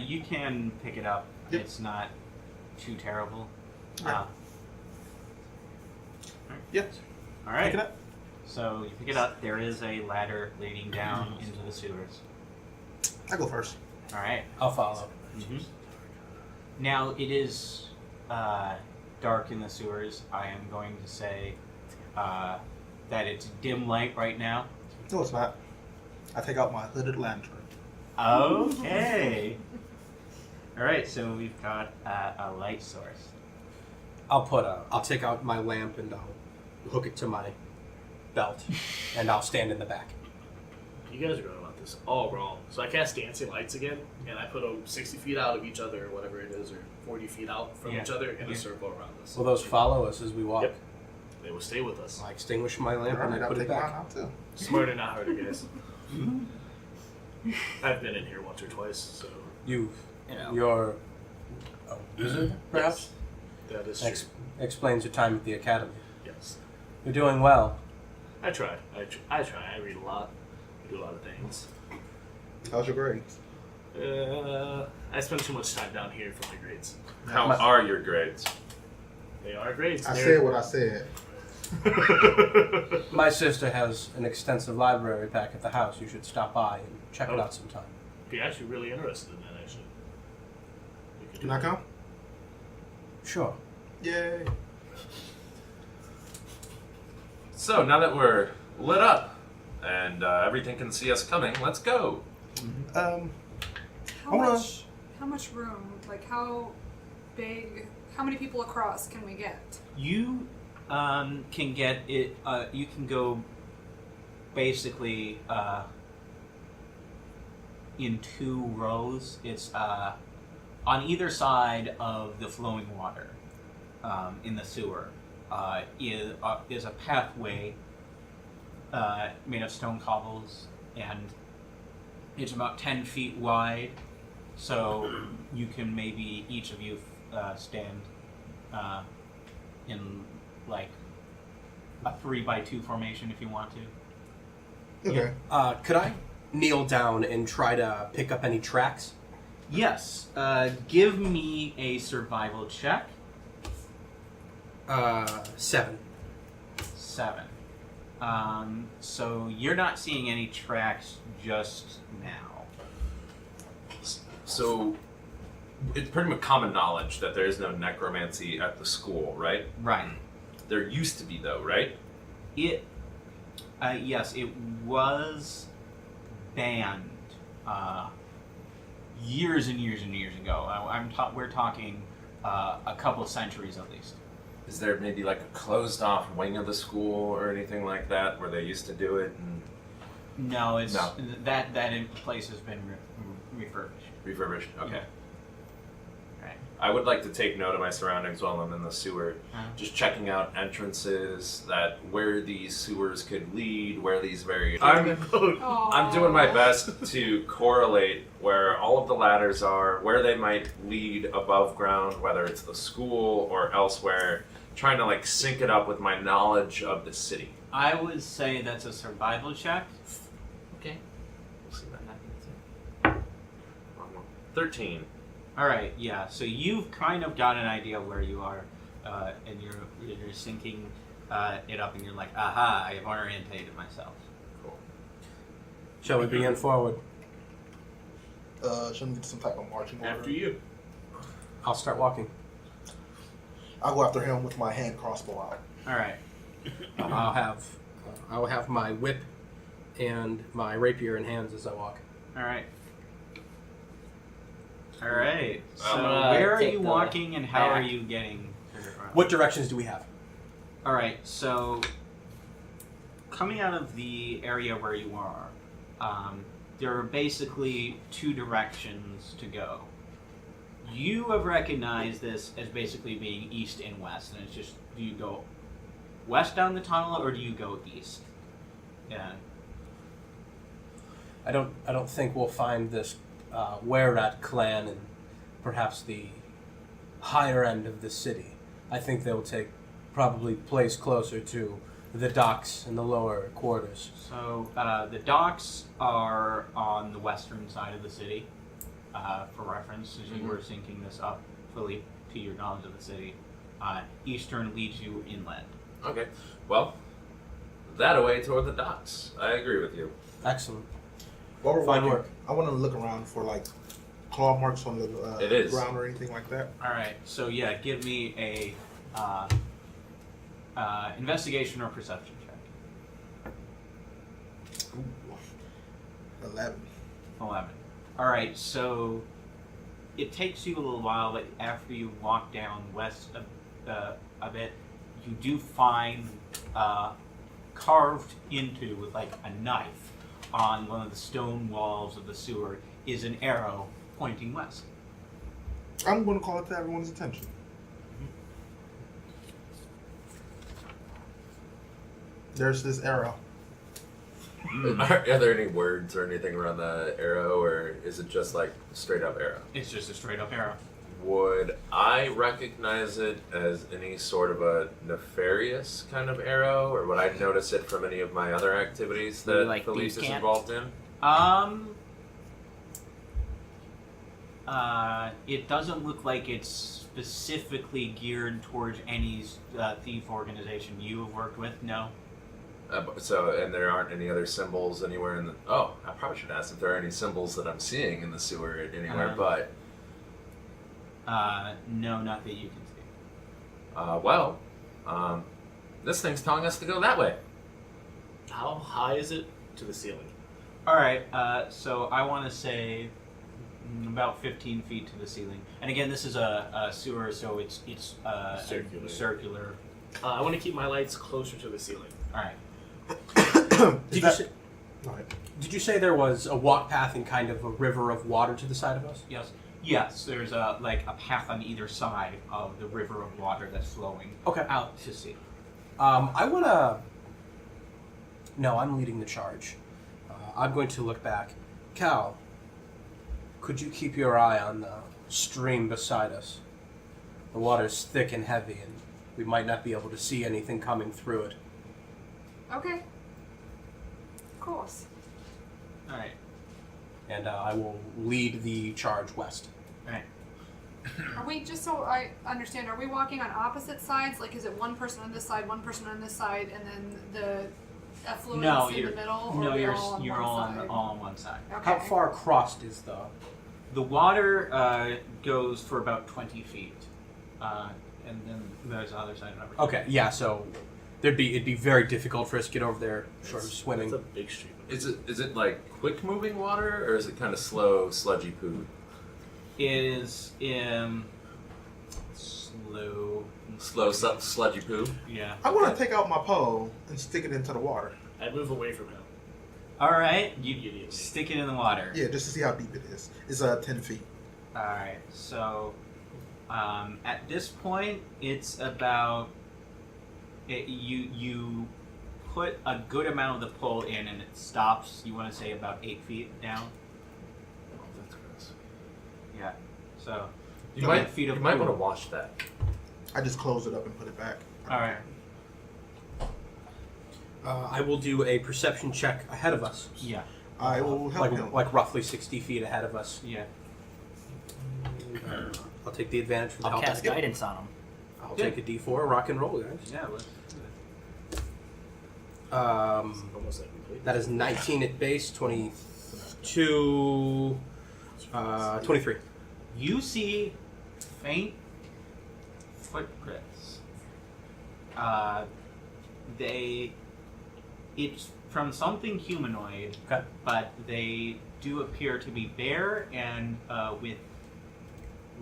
You can pick it up.
Yep.
It's not too terrible.
Yeah. Yep.
All right.
Pick it up.
So you pick it up. There is a ladder leading down into the sewers.
I go first.
All right.
I'll follow.
Mm-hmm. Now it is dark in the sewers. I am going to say that it's dim light right now.
No, it's not. I take out my hooded lantern.
Okay. All right. So we've got a light source.
I'll take out my lamp and I'll hook it to my belt, and I'll stand in the back.
You guys are going about this all wrong. So I cast dancing lights again, and I put them 60 feet out of each other, or whatever it is, or 40 feet out from each other in a circle around us.
Will those follow us as we walk?
Yep. They will stay with us.
I extinguish my lamp and I
I'll
put
take
it
mine
back.
out too.
Smarter, not harder, guys. I've been in here once or twice, so
You're a wizard, perhaps?
that is true.
Explains your time at the academy.
Yes.
You're doing well.
I try. I try. I read a lot. I do a lot of things.
How's your grades?
I spend too much time down here for my grades.
How are your grades?
They are grades.
I said what I said.
My sister has an extensive library back at the house. You should stop by and check it out sometime.
Be actually really interested in that, actually. We could do
Can I
that.
come?
Sure.
Yay.
So, now that we're lit up and everything can see us coming, let's go.
I
How
wanna-
much room? Like how big? How many people across can we get?
You can get it. You can go basically in 2 rows. It's on either side of the flowing water in the sewer. Is a pathway made of stone cobbles and it's about 10 feet wide, so you can maybe each of you stand in like a 3x2 formation if you want to.
Okay.
Could I kneel down and try to pick up any tracks?
Yes. Give me a survival check.
7.
7. So you're not seeing any tracks just now.
So it's pretty much common knowledge that there is no necromancy at the school, right?
Right.
There used to be, though, right?
Yes, it was banned years and years and years ago. We're talking a couple centuries at least.
Is there maybe like a closed-off wing of the school or anything like that where they used to do it? And
No, it's
No.
that place has been refurbished.
refurbished? Okay.
Right.
I would like to take note of my surroundings while I'm in the sewer.
Uh-huh.
Just checking out entrances, that where these sewers could lead, where these various... I'm doing my best to correlate where all of the ladders are, where they might lead above ground, whether it's the school or elsewhere, trying to like sync it up with my knowledge of the city.
I would say that's a survival check.
Okay. We'll see what happens. Wrong one. 13.
All right, yeah. So you've kind of got an idea of where you are, and you're syncing it up, and you're like, aha! I have orientated myself.
Cool.
Shall we begin forward?
Shouldn't we get some type of marching order?
After you.
I'll start walking.
I'll go after him with my hand crossbow out.
All right.
I'll have my whip and my rapier in hands as I walk.
All right. All right. So
I'm gonna
where are
take
you
the
walking, and how are
back.
you getting?
What directions do we have?
All right. So coming out of the area where you are, there are basically two directions to go. You have recognized this as basically being east and west, and it's just, do you go west down the tunnel or do you go east? Yeah.
I don't think we'll find this Wererat clan in perhaps the higher end of the city. I think they'll take probably place closer to the docks and the lower quarters.
So the docks are on the western side of the city. For reference, as you were syncing this up, Philippe, to your knowledge of the city, eastern leads you inland.
Okay. Well, that away toward the docks. I agree with you.
Excellent.
While we're
Fine
walking,
work.
I want to look around for like claw marks on the
It is.
ground or anything like that.
All right. So yeah, give me a investigation or perception check.
Ooh. 11.
11. All right. So it takes you a little while, but after you walk down west a bit, you do find carved into with like a knife on one of the stone walls of the sewer is an arrow pointing west.
I'm going to call it to everyone's attention. There's this arrow.
Are there any words or anything around the arrow, or is it just like straight up arrow?
It's just a straight up arrow.
Would I recognize it as any sort of a nefarious kind of arrow, or would I notice it from any of my other activities
Maybe
that
like
Philippe
thieves'
is
cant?
involved in?
It doesn't look like it's specifically geared towards any thief organization you have worked with. No.
And there aren't any other symbols anywhere in the... Oh, I probably should ask if there are any symbols that I'm seeing in the sewer anywhere, but...
No, not that you can see.
This thing's telling us to go that way.
How high is it to the ceiling?
All right, so I want to say about 15 feet to the ceiling. And again, this is a sewer, so it's
Circular.
circular.
I want to keep my lights closer to the ceiling.
All right.
Did you say there was a walk path and kind of a river of water to the side of us?
Yes. Yes, there's a path on either side of the river of water that's flowing out to sea.
I want to... No, I'm leading the charge. I'm going to look back. Cal, could you keep your eye on the stream beside us? The water's thick and heavy, and we might not be able to see anything coming through it.
Okay. Of course.
All right.
And I will lead the charge west.
All right.
Are we, just so I understand, are we walking on opposite sides? Like, is it one person on this side, one person on this side, and then the effluents in the middle? Or
No,
are we
you're
all on
you're
one
all
side?
on one side.
Okay.
How far across is
The water goes for about 20 feet, and then there's the other side. Over
Okay, yeah, so it'd be very difficult for us to get over there short of swimming.
It's a big stream.
Is it like quick moving water, or is it kind of slow, sludgy poo?
Is slow.
Slow, sludgy poo?
Yeah.
I want to take out my pole and stick it into the water.
I move away from him.
All right, you
Idiot.
stick it in the water.
Yeah, just to see how deep it is. It's 10 feet.
All right, so at this point, it's about you put a good amount of the pole in, and it stops. You want to say about 8 feet down?
Oh, that's gross.
Yeah. So
You
8
might
feet of
want to
pool.
wash that.
I just close it up and put it back.
All right.
I will do a perception check ahead of us.
Yeah.
I will help him.
Like roughly 60 feet ahead of us.
Yeah.
I'll take the advantage for the
I'll
help.
cast guidance on him.
I'll take a D4, rock and roll, guys.
Yeah. Let's do it.
Almost like we played.
That is 19 at base, 22, 23.
You see faint footprints. It's from something humanoid,
Okay.
but they do appear to be bare and with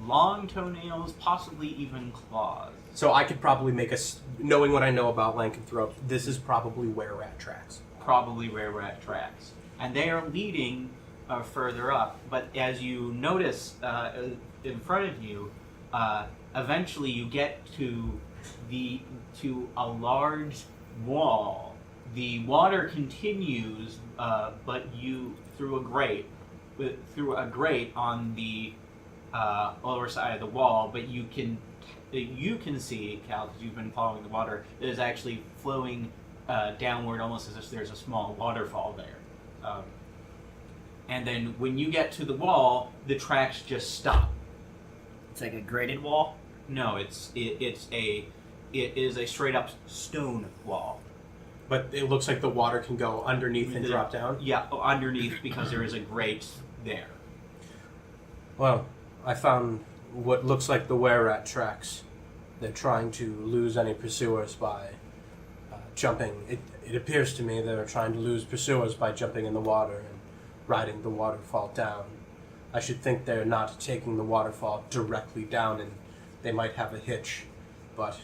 long toenails, possibly even claws.
So I could probably make knowing what I know about lycanthropes, this is probably where rat tracks.
Probably where rat tracks. And they are leading further up, but as you notice in front of you, eventually you get to a large wall. The water continues, but you through a grate on the lower side of the wall. But you can see, Cal, because you've been following the water, it is actually flowing downward, almost as if there's a small waterfall there. And then when you get to the wall, the tracks just stop.
It's like a graded wall.
No, it is a straight up stone wall.
But it looks like the water can go underneath and
The-
drop down.
Yeah, underneath because there is a grate there.
Well, I found what looks like the were-rat tracks. They're trying to lose any pursuers by jumping. It appears to me they're trying to lose pursuers by jumping in the water and riding the waterfall down. I should think they're not taking the waterfall directly down, and they might have a hitch. But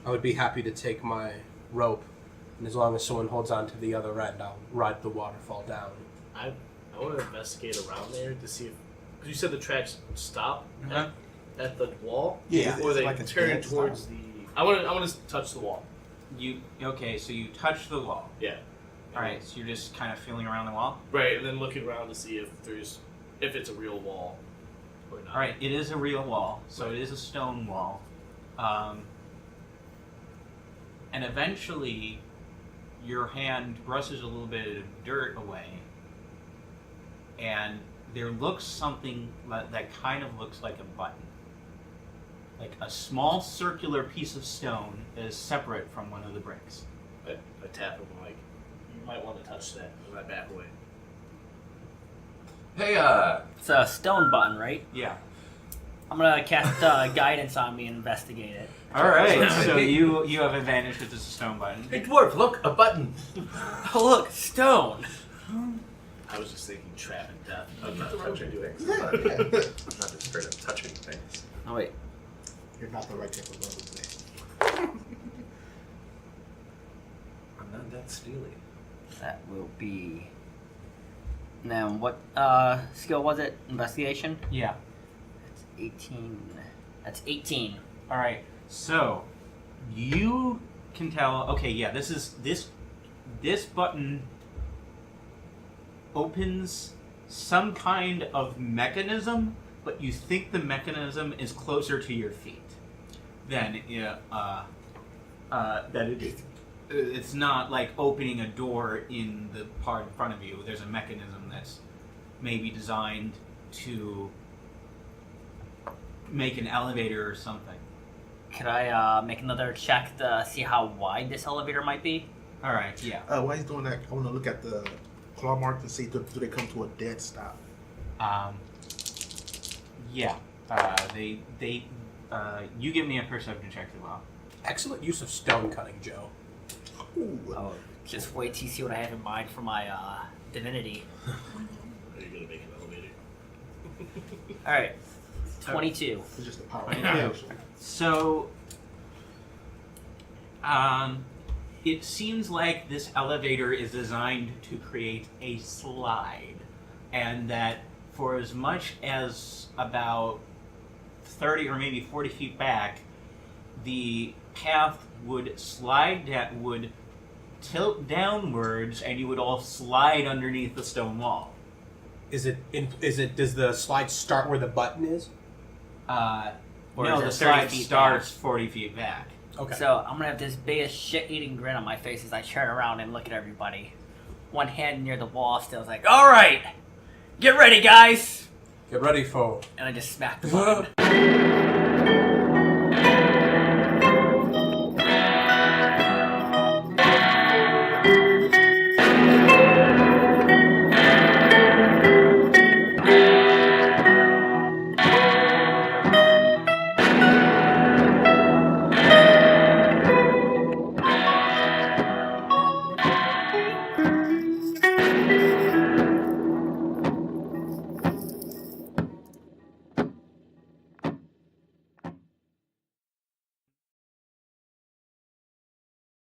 I would be happy to take my rope, and as long as someone holds on to the other end, I'll ride the waterfall down.
I want to investigate around there to see if, because you said the tracks stop at the wall.
Yeah,
Or
it's
they
like a
turn
dance
towards
style.
the. I want to touch the wall.
So you touch the wall.
Yeah.
All right, so you're just kind of feeling around the wall.
Right, and then looking around to see if it's a real wall or not.
All right, it is a real wall, so it is a stone wall, and eventually, your hand brushes a little bit of dirt away, and there looks something that kind of looks like a button, like a small circular piece of stone that is separate from one of the bricks.
I tap him like, you might want to touch that. And I back away.
Hey,
It's a stone button, right?
Yeah.
I'm gonna cast guidance on me and investigate it.
All right. So you have advantage because it's a stone button.
hey dwarf, look, a button.
Oh look, stone.
I was just thinking trap and death.
I'm not touching things.
Yeah,
I'm
yeah.
not just straight up touching things.
Oh wait.
You're not the right type of level today.
I'm not that steely.
That will be. Now, what skill was it? Investigation?
Yeah.
That's 18. That's 18.
All right. So you can tell. Okay. Yeah. This button opens some kind of mechanism, but you think the mechanism is closer to your feet than that it is. It's not like opening a door in the part in front of you. There's a mechanism that's maybe designed to make an elevator or something.
Could I make another check to see how wide this elevator might be?
All right, yeah.
While he's doing that, I want to look at the claw mark to see do they come to a dead stop.
Yeah. They you give me a perception check as well.
Excellent use of stone cutting, Joe.
Ooh.
Oh, just wait till you see what I have in mind for my divinity.
Are you gonna make an elevator?
All right, 22.
It's just the power.
22. So, it seems like this elevator is designed to create a slide, and that for as much as about 30 or maybe 40 feet back, the path would slide that would tilt downwards, and you would all slide underneath the stone wall.
Does the slide start where the button is?
Or
No,
is it
the
30
slide
feet
starts 40 feet back.
Okay.
So I'm gonna have this biggest shit-eating grin on my face as I turn around and look at everybody. One hand near the wall, still like, "All right, get ready, guys!"
Get ready for...
And I just smack the button.